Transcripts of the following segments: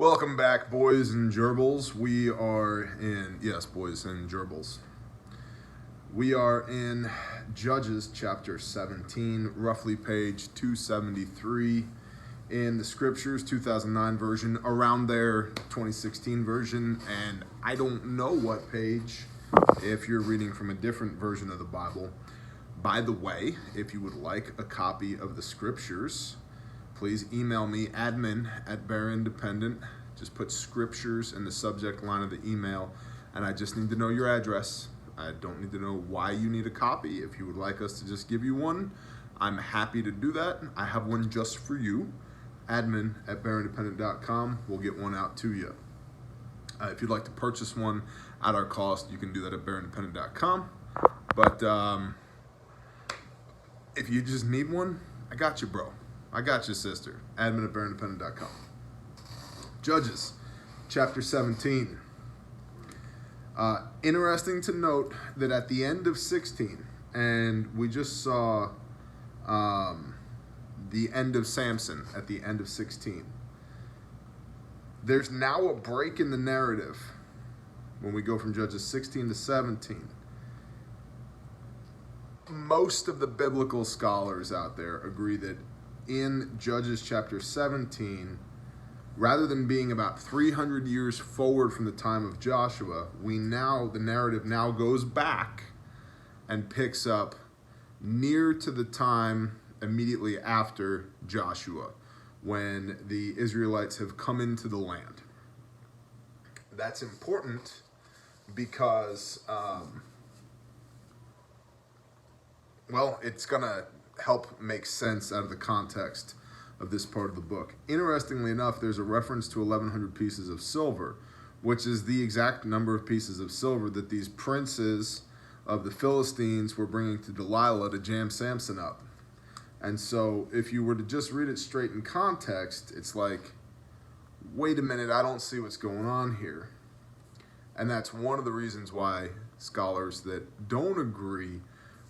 Welcome back, boys and gerbils. We are in, yes, boys and gerbils. We are in Judges chapter 17, roughly page 273 in the scriptures, 2009 version, around there, 2016 version, and I don't know what page if you're reading from a different version of the Bible. By the way, if you would like a copy of the scriptures, please email me, admin@bearindependent. Just put scriptures in the subject line of the email, and I just need to know your address. I don't need to know why you need a copy. If you would like us to just give you one, I'm happy to do that. I have one just for you, admin@bearindependent.com. We'll get one out to you. If you'd like to purchase one at our cost, you can do that at bearindependent.com. But if you just need one, I got you, bro. I got you, sister. admin@bearindependent.com. Judges, chapter 17. Interesting to note that at the end of 16, and we just saw the end of Samson at the end of 16, there's now a break in the narrative when we go from Judges 16 to 17. Most of the biblical scholars out there agree that in Judges chapter 17, rather than being about 300 years forward from the time of Joshua, the narrative now goes back and picks up near to the time immediately after Joshua, when the Israelites have come into the land. That's important because, it's going to help make sense out of the context of this part of the book. Interestingly enough, there's a reference to 1,100 pieces of silver, which is the exact number of pieces of silver that these princes of the Philistines were bringing to Delilah to jam Samson up. And so if you were to just read it straight in context, it's like, wait a minute, I don't see what's going on here. And that's one of the reasons why scholars that don't agree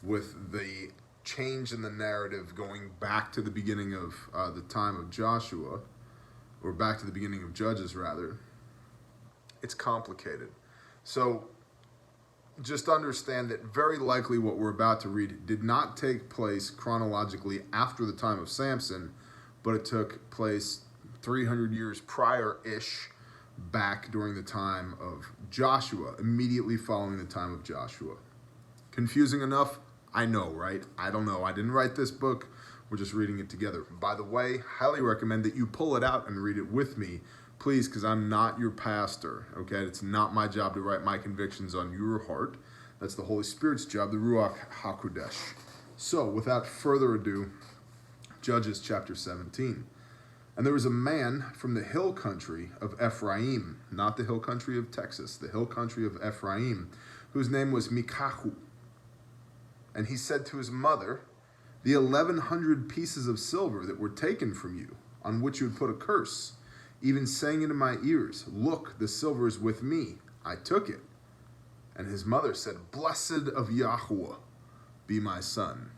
with the change in the narrative going back to the beginning of the time of Joshua, or back to the beginning of Judges rather, it's complicated. So just understand that very likely what we're about to read did not take place chronologically after the time of Samson, but it took place 300 years prior-ish, back during the time of Joshua, immediately following the time of Joshua. Confusing enough? I know, right? I don't know. I didn't write this book. We're just reading it together. By the way, highly recommend that you pull it out and read it with me, please, because I'm not your pastor, okay? It's not my job to write my convictions on your heart. That's the Holy Spirit's job, the Ruach HaKodesh. So, without further ado, Judges chapter 17. And there was a man from the hill country of Ephraim, not the hill country of Texas, the hill country of Ephraim, whose name was Mikahu. And he said to his mother, the 1,100 pieces of silver that were taken from you, on which you had put a curse, even saying into my ears, look, the silver is with me. I took it. And his mother said, blessed of Yahweh be my son.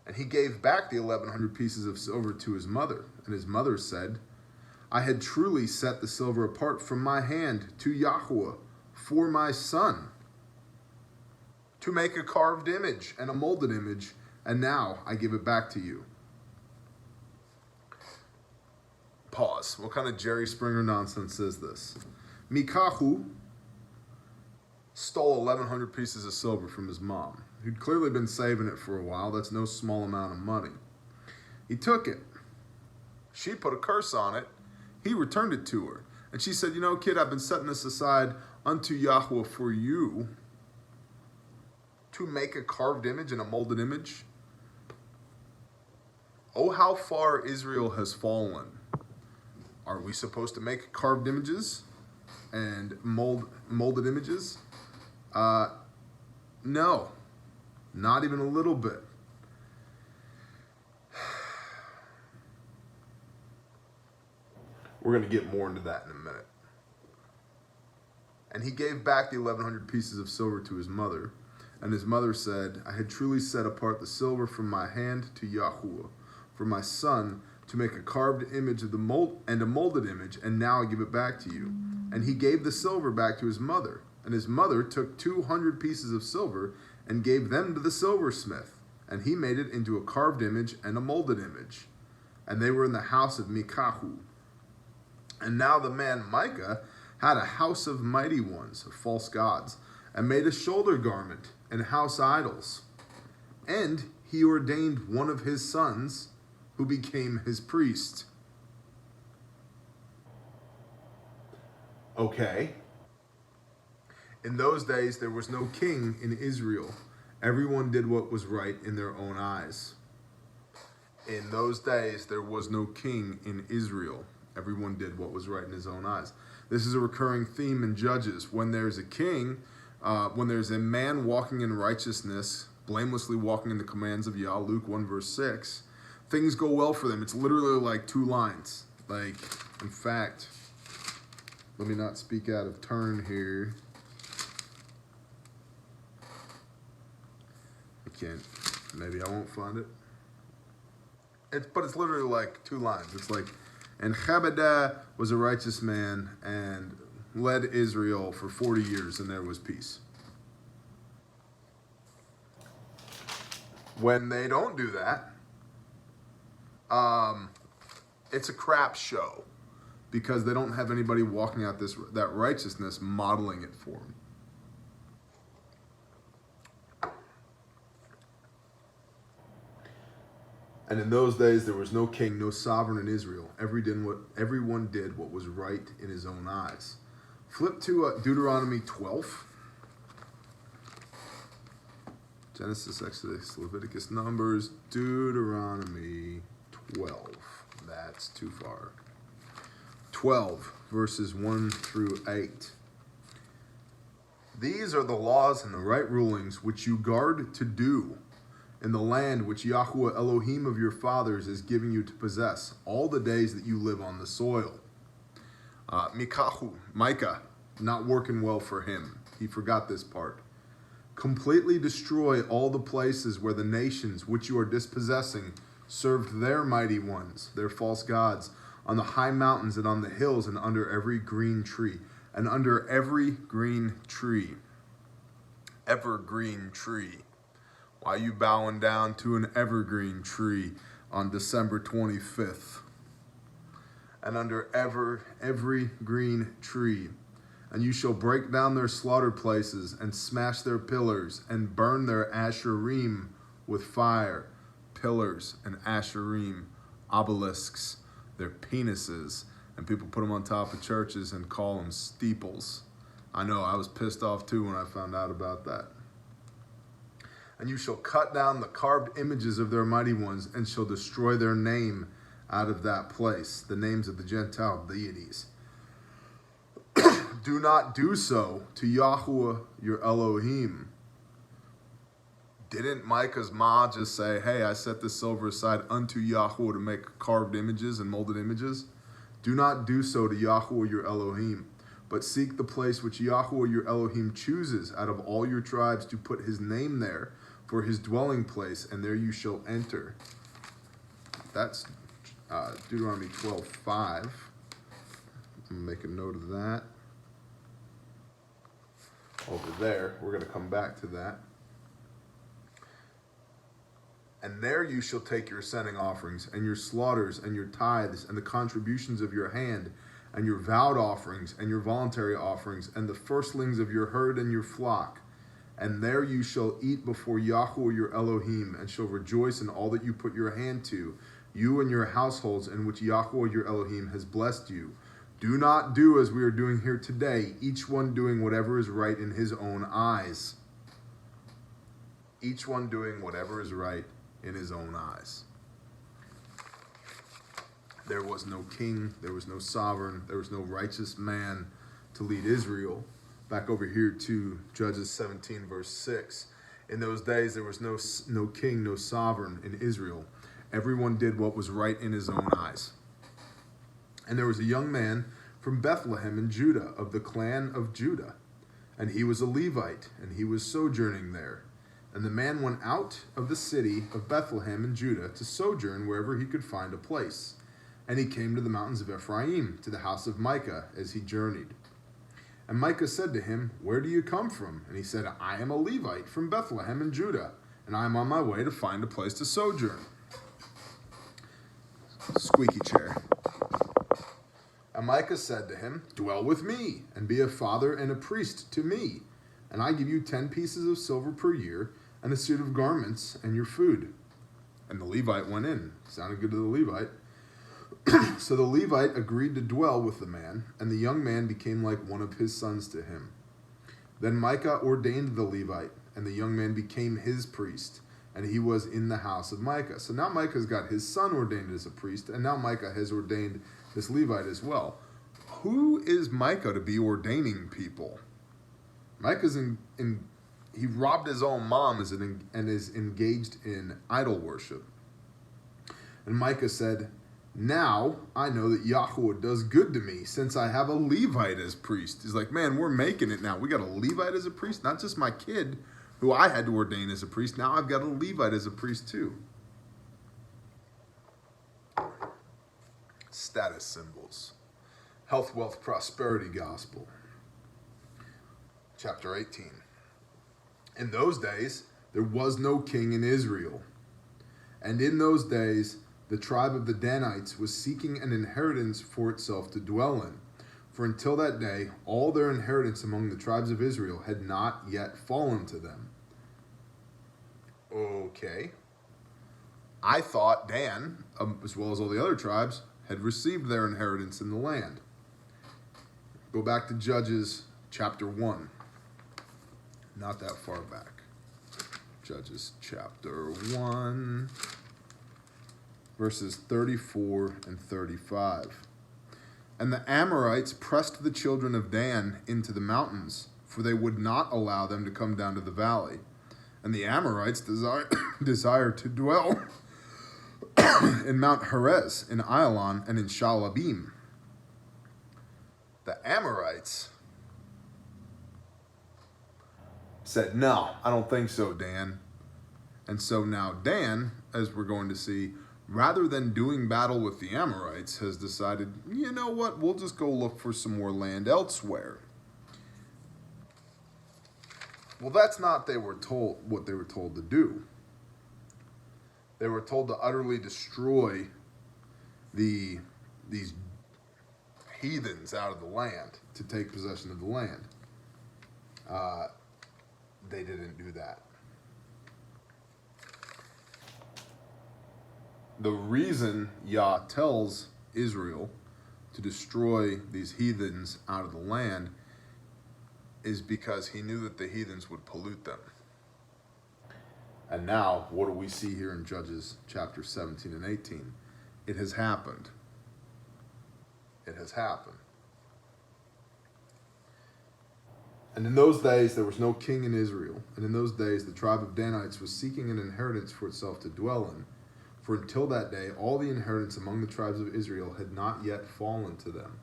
And he gave back the 1,100 pieces of silver to his mother. And his mother said, I had truly set the silver apart from my hand to Yahweh for my son, to make a carved image and a molded image, and now I give it back to you. Pause. What kind of Jerry Springer nonsense is this? Mikahu stole 1,100 pieces of silver from his mom, who'd clearly been saving it for a while. That's no small amount of money. He took it. She put a curse on it. He returned it to her. And she said, kid, I've been setting this aside unto Yahweh for you, to make a carved image and a molded image. Oh, how far Israel has fallen. Are we supposed to make carved images and molded images? No, not even a little bit. We're going to get more into that in a minute. And he gave back the 1,100 pieces of silver to his mother. And his mother said, I had truly set apart the silver from my hand to Yahuwah, for my son, to make a carved image of the mold and a molded image, and now I give it back to you. And he gave the silver back to his mother. And his mother took 200 pieces of silver and gave them to the silversmith. And he made it into a carved image and a molded image. And they were in the house of Mikahu. And now the man Micah had a house of mighty ones, of false gods, and made a shoulder garment and house idols. And he ordained one of his sons, who became his priest. Okay. In those days, there was no king in Israel. Everyone did what was right in their own eyes. In those days, there was no king in Israel. Everyone did what was right in his own eyes. This is a recurring theme in Judges. When there's a king, when there's a man walking in righteousness, blamelessly walking in the commands of Yah, Luke 1 verse 6, things go well for them. It's literally like 2 lines. Like, in fact, let me not speak out of turn here. I can't. Maybe I won't find it. But it's literally like 2 lines. It's like, and Chebedah was a righteous man and led Israel for 40 years, and there was peace. When they don't do that, it's a crap show, because they don't have anybody walking out that righteousness, modeling it for them. And in those days, there was no king, no sovereign in Israel. Everyone did what was right in his own eyes. Flip to Deuteronomy 12. Genesis, Exodus, Leviticus, Numbers, Deuteronomy 12. That's too far. 12, verses 1 through 8. These are the laws and the right rulings which you guard to do in the land which Yahweh Elohim of your fathers is giving you to possess all the days that you live on the soil. Micah, not working well for him. He forgot this part. Completely destroy all the places where the nations which you are dispossessing served their mighty ones, their false gods, on the high mountains and on the hills and under every green tree. And under every green tree. Evergreen tree. Why are you bowing down to an evergreen tree on December 25th? And under every green tree. And you shall break down their slaughter places and smash their pillars and burn their asherim with fire. Pillars and asherim, obelisks, their penises. And people put them on top of churches and call them steeples. I know, I was pissed off too when I found out about that. And you shall cut down the carved images of their mighty ones, and shall destroy their name out of that place, the names of the Gentile deities. Do not do so to Yahweh your Elohim. Didn't Micah's ma just say, hey, I set this silver aside unto Yahweh to make carved images and molded images? Do not do so to Yahweh your Elohim, but seek the place which Yahweh your Elohim chooses out of all your tribes to put his name there for his dwelling place, and there you shall enter. That's Deuteronomy 12:5. I'm going to make a note of that. Over there, we're going to come back to that. And there you shall take your ascending offerings, and your slaughters, and your tithes, and the contributions of your hand, and your vowed offerings, and your voluntary offerings, and the firstlings of your herd and your flock. And there you shall eat before Yahweh your Elohim, and shall rejoice in all that you put your hand to, you and your households, in which Yahweh your Elohim has blessed you. Do not do as we are doing here today, each one doing whatever is right in his own eyes. Each one doing whatever is right in his own eyes. There was no king, there was no sovereign, there was no righteous man to lead Israel. Back over here to Judges 17 verse 6. In those days there was no king, no sovereign in Israel. Everyone did what was right in his own eyes. And there was a young man from Bethlehem in Judah, of the clan of Judah. And he was a Levite, and he was sojourning there. And the man went out of the city of Bethlehem in Judah to sojourn wherever he could find a place. And he came to the mountains of Ephraim, to the house of Micah, as he journeyed. And Micah said to him, "Where do you come from?" And he said, "I am a Levite from Bethlehem in Judah, and I am on my way to find a place to sojourn." Squeaky chair. And Micah said to him, "Dwell with me, and be a father and a priest to me, and I give you 10 pieces of silver per year, and a suit of garments, and your food." And the Levite went in. Sounded good to the Levite. So the Levite agreed to dwell with the man, and the young man became like one of his sons to him. Then Micah ordained the Levite, and the young man became his priest, and he was in the house of Micah. So now Micah's got his son ordained as a priest, and now Micah has ordained this Levite as well. Who is Micah to be ordaining people? Micah's he robbed his own mom and is engaged in idol worship. And Micah said, "Now I know that Yahweh does good to me, since I have a Levite as priest." He's like, man, we're making it now. We got a Levite as a priest, not just my kid, who I had to ordain as a priest. Now I've got a Levite as a priest too. Status symbols. Health, wealth, prosperity gospel. Chapter 18. In those days, there was no king in Israel. And in those days, the tribe of the Danites was seeking an inheritance for itself to dwell in. For until that day, all their inheritance among the tribes of Israel had not yet fallen to them. Okay. I thought Dan, as well as all the other tribes, had received their inheritance in the land. Go back to Judges chapter 1. Not that far back. Judges chapter 1, verses 34 and 35. And the Amorites pressed the children of Dan into the mountains, for they would not allow them to come down to the valley. And the Amorites desired to dwell in Mount Heres, in Ailon, and in Shalabim. The Amorites said, "No, I don't think so, Dan." And so now Dan, as we're going to see, rather than doing battle with the Amorites, has decided, you know what, we'll just go look for some more land elsewhere. Well, that's not what they were told to do. They were told to utterly destroy these heathens out of the land, to take possession of the land. They didn't do that. The reason Yah tells Israel to destroy these heathens out of the land is because he knew that the heathens would pollute them. And now, what do we see here in Judges chapter 17 and 18? It has happened. It has happened. And in those days, there was no king in Israel. And in those days, the tribe of Danites was seeking an inheritance for itself to dwell in. For until that day, all the inheritance among the tribes of Israel had not yet fallen to them.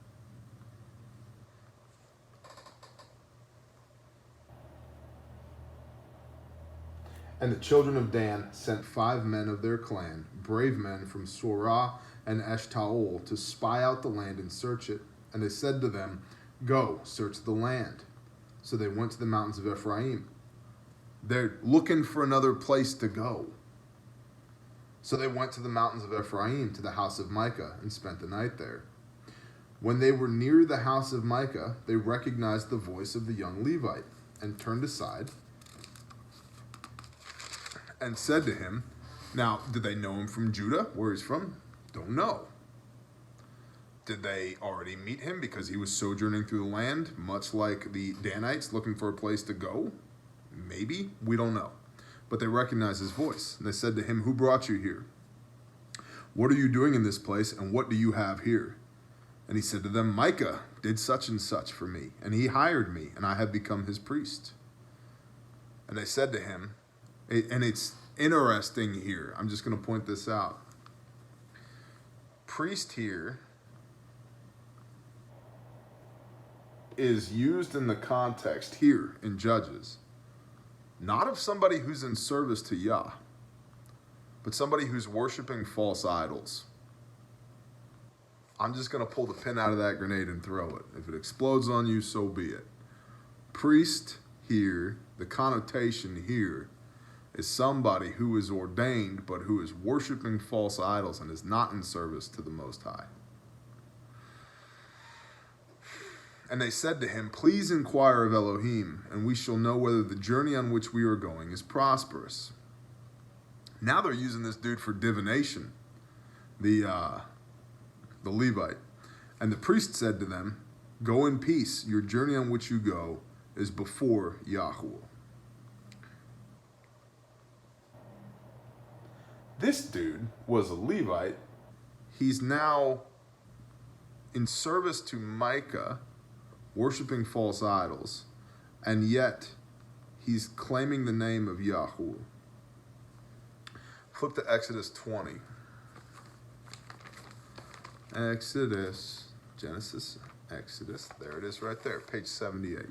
And the children of Dan sent 5 men of their clan, brave men from Sorah and Eshtaol, to spy out the land and search it. And they said to them, "Go, search the land." So they went to the mountains of Ephraim. They're looking for another place to go. So they went to the mountains of Ephraim, to the house of Micah, and spent the night there. When they were near the house of Micah, they recognized the voice of the young Levite, and turned aside, and said to him, now, did they know him from Judah, where he's from? Don't know. Did they already meet him because he was sojourning through the land, much like the Danites looking for a place to go? Maybe. We don't know. But they recognized his voice. And they said to him, "Who brought you here? What are you doing in this place, and what do you have here?" And he said to them, "Micah did such and such for me, and he hired me, and I have become his priest." And they said to him, and it's interesting here, I'm just going to point this out. Priest here is used in the context here in Judges, not of somebody who's in service to Yah, but somebody who's worshiping false idols. I'm just going to pull the pin out of that grenade and throw it. If it explodes on you, so be it. Priest here, the connotation here, is somebody who is ordained but who is worshiping false idols and is not in service to the Most High. And they said to him, please inquire of Elohim, and we shall know whether the journey on which we are going is prosperous. Now they're using this dude for divination, the Levite. And the priest said to them, go in peace, your journey on which you go is before Yahweh. This dude was a Levite. He's now in service to Micah, worshiping false idols, and yet he's claiming the name of Yahweh. Flip to Exodus 20. Genesis, Exodus. There it is right there, page 78.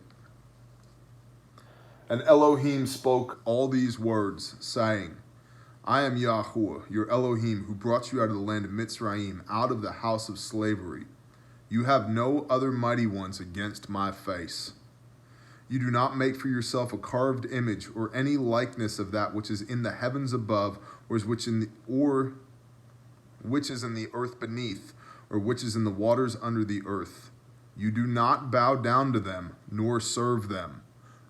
And Elohim spoke all these words, saying, I am Yahweh, your Elohim, who brought you out of the land of Mitzrayim, out of the house of slavery. You have no other mighty ones against my face. You do not make for yourself a carved image or any likeness of that which is in the heavens above, or which is in the earth beneath, or which is in the waters under the earth. You do not bow down to them, nor serve them.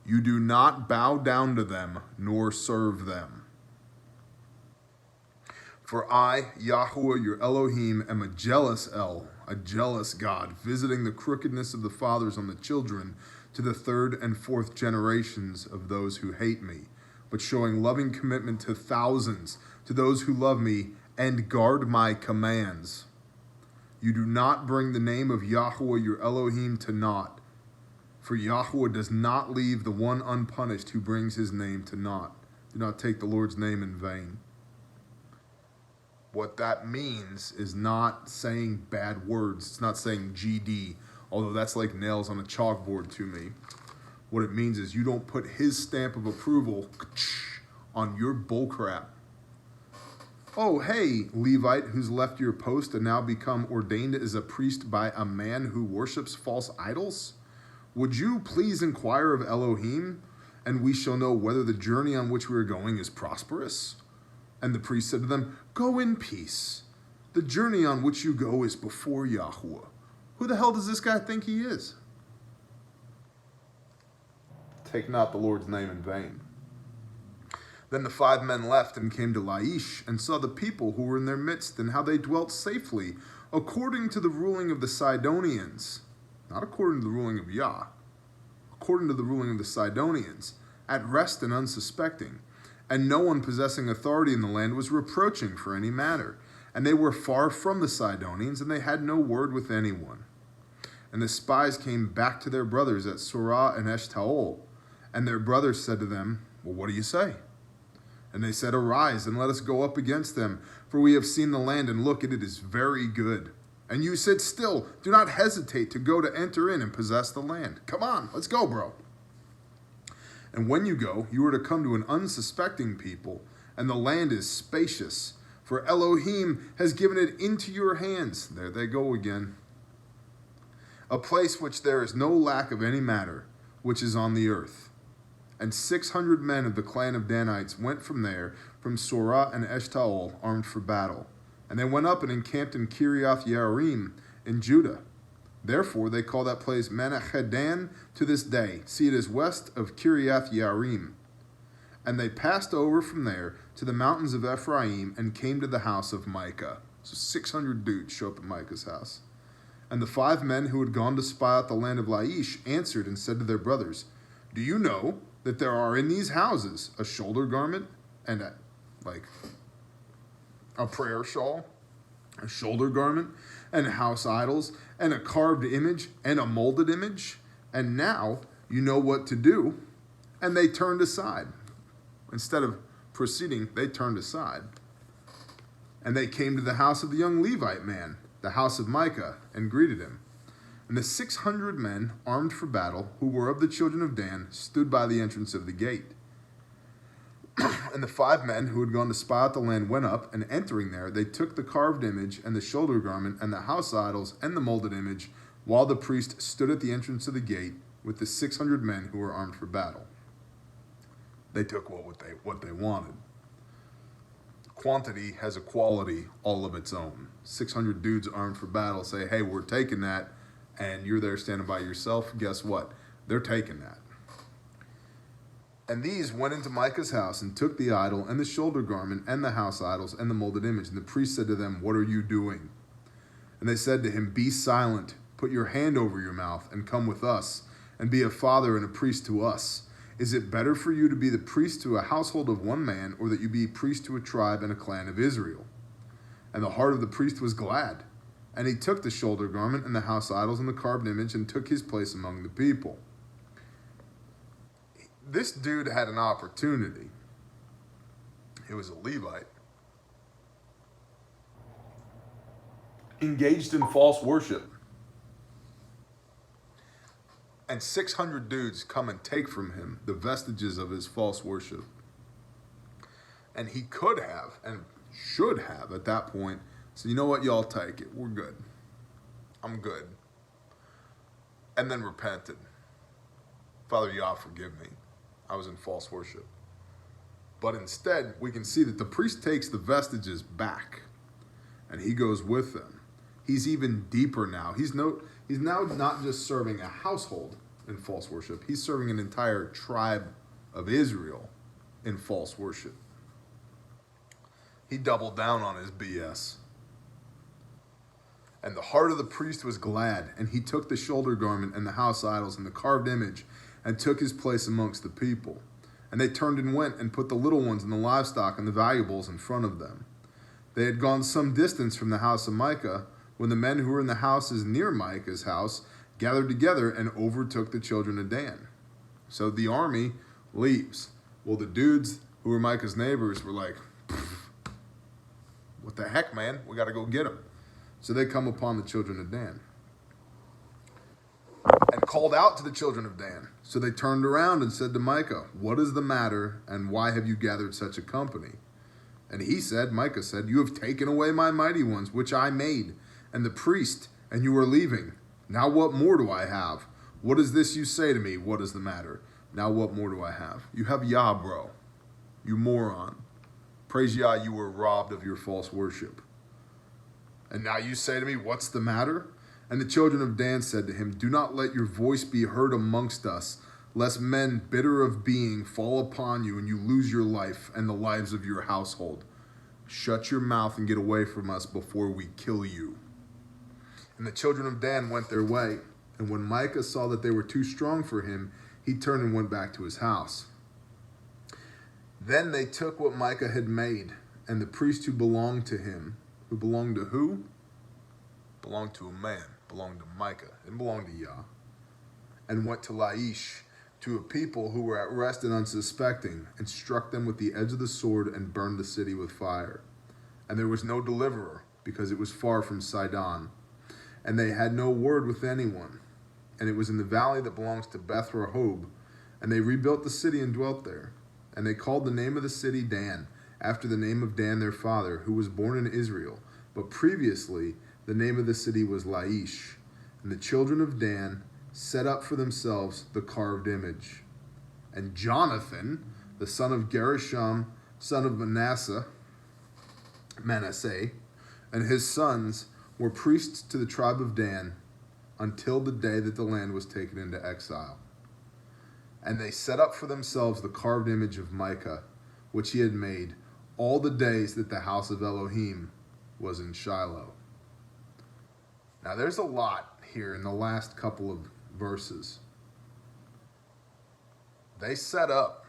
You do not bow down to them, nor serve them. For I, Yahweh, your Elohim, am a jealous God, visiting the crookedness of the fathers on the children to the third and fourth generations of those who hate me, but showing loving commitment to thousands, to those who love me and guard my commands. You do not bring the name of Yahweh, your Elohim, to naught, for Yahweh does not leave the one unpunished who brings his name to naught. Do not take the Lord's name in vain. What that means is not saying bad words. It's not saying GD, although that's like nails on a chalkboard to me. What it means is you don't put his stamp of approval on your bullcrap. Oh, hey, Levite, who's left your post and now become ordained as a priest by a man who worships false idols? Would you please inquire of Elohim, and we shall know whether the journey on which we are going is prosperous? And the priest said to them, go in peace. The journey on which you go is before Yahweh. Who the hell does this guy think he is? Take not the Lord's name in vain. Then the 5 men left and came to Laish and saw the people who were in their midst and how they dwelt safely, according to the ruling of the Sidonians. Not according to the ruling of Yah. According to the ruling of the Sidonians, at rest and unsuspecting. And no one possessing authority in the land was reproaching for any matter. And they were far from the Sidonians, and they had no word with anyone. And the spies came back to their brothers at Surah and Eshtaol. And their brothers said to them, well, what do you say? And they said, arise, and let us go up against them, for we have seen the land, and look, it is very good. And you sit still, do not hesitate to go to enter in and possess the land. Come on, let's go, bro. And when you go, you are to come to an unsuspecting people, and the land is spacious, for Elohim has given it into your hands. There they go again. A place which there is no lack of any matter, which is on the earth. And 600 men of the clan of Danites went from there, from Sorah and Eshtaol, armed for battle. And they went up and encamped in Kiriath Yearim in Judah. Therefore, they call that place Menachedan to this day. See, it is west of Kiriath Yearim. And they passed over from there to the mountains of Ephraim and came to the house of Micah. So 600 dudes show up at Micah's house. And the 5 men who had gone to spy out the land of Laish answered and said to their brothers, do you know that there are in these houses a shoulder garment and a prayer shawl, a shoulder garment, and house idols, and a carved image, and a molded image? And now you know what to do. And they turned aside. Instead of proceeding, they turned aside. And they came to the house of the young Levite man, the house of Micah, and greeted him. And the 600 men, armed for battle, who were of the children of Dan, stood by the entrance of the gate. And the 5 men who had gone to spy out the land went up, and entering there, they took the carved image and the shoulder garment and the house idols and the molded image, while the priest stood at the entrance of the gate with the 600 men who were armed for battle. They took what they wanted. Quantity has a quality all of its own. 600 dudes armed for battle say, hey, we're taking that, and you're there standing by yourself. Guess what? They're taking that. And these went into Micah's house and took the idol and the shoulder garment and the house idols and the molded image. And the priest said to them, what are you doing? And they said to him, be silent, put your hand over your mouth, and come with us, and be a father and a priest to us. Is it better for you to be the priest to a household of one man, or that you be priest to a tribe and a clan of Israel? And the heart of the priest was glad. And he took the shoulder garment and the house idols and the carved image and took his place among the people. This dude had an opportunity. He was a Levite. Engaged in false worship. And 600 dudes come and take from him the vestiges of his false worship. And he could have, and should have at that point, said, you know what, y'all take it. We're good. I'm good. And then repented. Father, Yah, forgive me. I was in false worship. But instead, we can see that the priest takes the vestiges back, and he goes with them. He's even deeper now. He's now not just serving a household in false worship. He's serving an entire tribe of Israel in false worship. He doubled down on his BS. And the heart of the priest was glad, and he took the shoulder garment and the house idols and the carved image and took his place amongst the people. And they turned and went and put the little ones and the livestock and the valuables in front of them. They had gone some distance from the house of Micah when the men who were in the houses near Micah's house gathered together and overtook the children of Dan. So the army leaves. Well, the dudes who were Micah's neighbors were like, what the heck, man? We got to go get them. So they come upon the children of Dan and called out to the children of Dan. So they turned around and said to Micah, what is the matter, and why have you gathered such a company? And Micah said, you have taken away my mighty ones, which I made, and the priest, and you are leaving. Now what more do I have? What is this you say to me? What is the matter? Now what more do I have? You have Yah, bro. You moron. Praise Yah, you were robbed of your false worship. And now you say to me, what's the matter? And the children of Dan said to him, do not let your voice be heard amongst us, lest men bitter of being fall upon you and you lose your life and the lives of your household. Shut your mouth and get away from us before we kill you. And the children of Dan went their way. And when Micah saw that they were too strong for him, he turned and went back to his house. Then they took what Micah had made, and the priest who belonged to him, who belonged to who? Belonged to a man, belonged to Micah, and belonged to Yah, and went to Laish, to a people who were at rest and unsuspecting, and struck them with the edge of the sword and burned the city with fire. And there was no deliverer, because it was far from Sidon. And they had no word with anyone. And it was in the valley that belongs to Beth Rehob. And they rebuilt the city and dwelt there. And they called the name of the city Dan, after the name of Dan their father, who was born in Israel. But previously the name of the city was Laish. And the children of Dan set up for themselves the carved image. And Jonathan, the son of Gershom, son of Manasseh, and his sons were priests to the tribe of Dan until the day that the land was taken into exile. And they set up for themselves the carved image of Micah, which he had made, all the days that the house of Elohim was in Shiloh. Now there's a lot here in the last couple of verses. They set up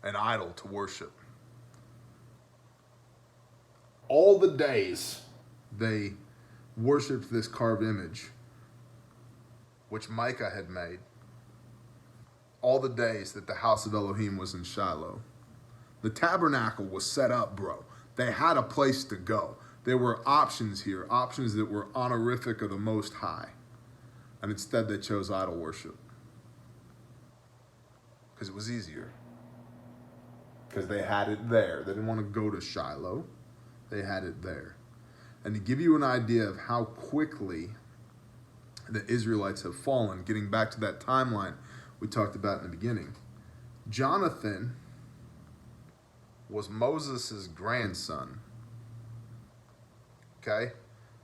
an idol to worship. All the days they worshipped this carved image, which Micah had made. All the days that the house of Elohim was in Shiloh. The tabernacle was set up, bro. They had a place to go. There were options here, options that were honorific of the Most High. And instead they chose idol worship. Because it was easier. because they had it there. They didn't want to go to Shiloh. They had it there. And to give you an idea of how quickly the Israelites have fallen, getting back to that timeline we talked about in the beginning, Jonathan was Moses' grandson. Okay?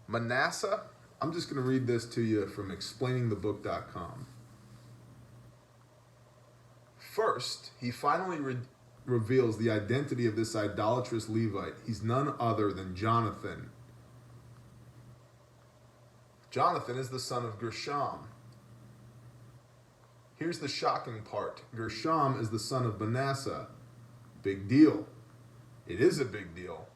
Manasseh, I'm just going to read this to you from explainingthebook.com. First, he finally reveals the identity of this idolatrous Levite. He's none other than Jonathan. Jonathan is the son of Gershom. Here's the shocking part. Gershom is the son of Manasseh. Big deal. It is a big deal.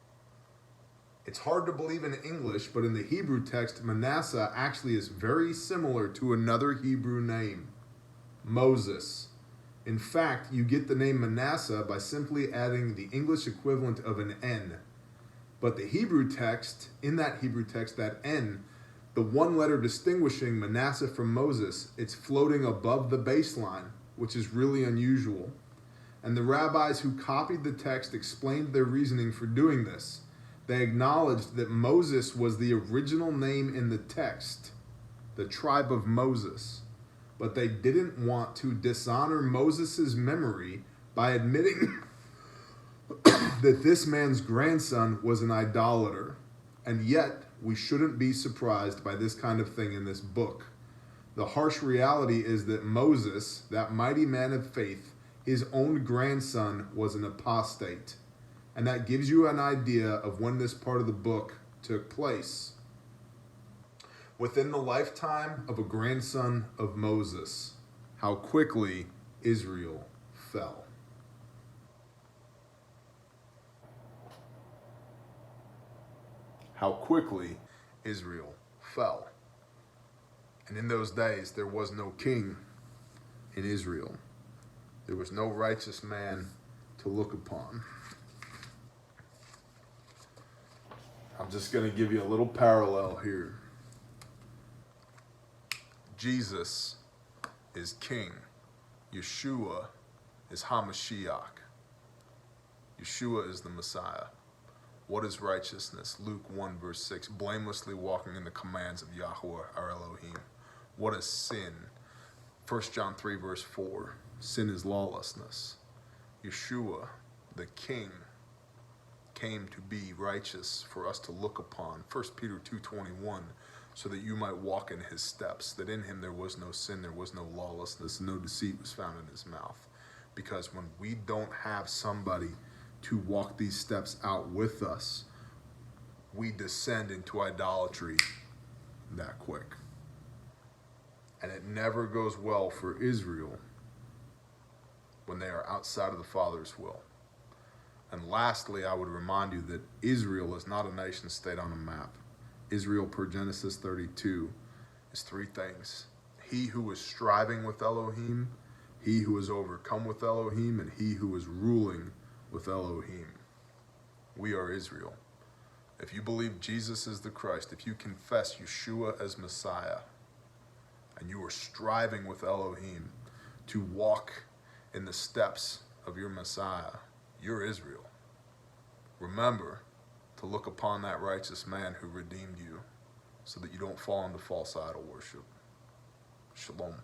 It's hard to believe in English, but in the Hebrew text, Manasseh actually is very similar to another Hebrew name, Moses. In fact, you get the name Manasseh by simply adding the English equivalent of an N. But the Hebrew text, in that Hebrew text, that N, the one letter distinguishing Manasseh from Moses, it's floating above the baseline, which is really unusual. And the rabbis who copied the text explained their reasoning for doing this. They acknowledged that Moses was the original name in the text, the tribe of Moses. But they didn't want to dishonor Moses' memory by admitting that this man's grandson was an idolater. And yet, we shouldn't be surprised by this kind of thing in this book. The harsh reality is that Moses, that mighty man of faith, his own grandson was an apostate. And that gives you an idea of when this part of the book took place. Within the lifetime of a grandson of Moses, how quickly Israel fell. How quickly Israel fell. And in those days, there was no king in Israel. There was no righteous man to look upon. I'm just going to give you a little parallel here. Jesus is king. Yeshua is HaMashiach. Yeshua is the Messiah. What is righteousness? Luke 1 verse 6. Blamelessly walking in the commands of Yahweh our Elohim. What is sin? 1 John 3 verse 4. Sin is lawlessness. Yeshua, the king, came to be righteous for us to look upon. 1 Peter 2:21, so that you might walk in his steps, that in him there was no sin, there was no lawlessness, no deceit was found in his mouth. Because when we don't have somebody to walk these steps out with us, we descend into idolatry that quick. And it never goes well for Israel when they are outside of the Father's will. And lastly, I would remind you that Israel is not a nation state on a map. Israel, per Genesis 32, is three things. He who is striving with Elohim, he who is overcome with Elohim, and he who is ruling with Elohim. We are Israel. If you believe Jesus is the Christ, if you confess Yeshua as Messiah, and you are striving with Elohim to walk in the steps of your Messiah, you're Israel. Remember to look upon that righteous man who redeemed you so that you don't fall into false idol worship. Shalom.